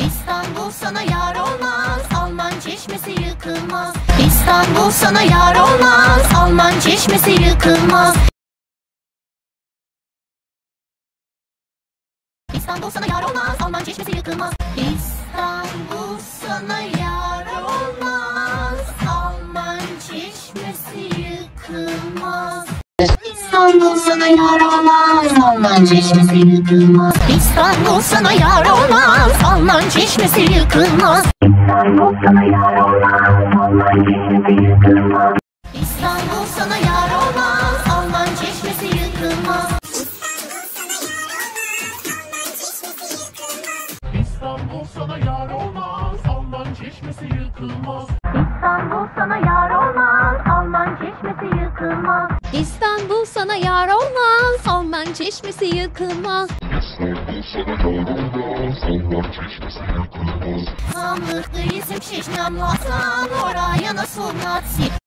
İstanbul sana yar olmaz, Alman Çeşmesi yıkılmaz. İstanbul sana yar olmaz, Alman Çeşmesi yıkılmaz. İstanbul sana yar olmaz, Alman Çeşmesi yıkılmaz. İstanbul sana yar olmaz, Alman Çeşmesi yıkılmaz. İstanbul sana yar olmaz, Alman Çeşmesi yıkılmaz. İstanbul sana yar olmaz, Alman Çeşmesi yıkılmaz. İstanbul sana yar olmaz, Alman Çeşmesi yıkılmaz. İstanbul sana yar olmaz, Alman Çeşmesi yıkılmaz. İstanbul sana yar olmaz, Alman Çeşmesi yıkılmaz. İstanbul sana yar olmaz, Alman Çeşmesi yıkılmaz. İstanbul sana yar olmaz, Alman Çeşmesi yıkılmaz. İstanbul sana yar olmaz, Alman Çeşmesi yıkılmaz. Самых ты, если мчишь нам глаза, но рая нас угнать.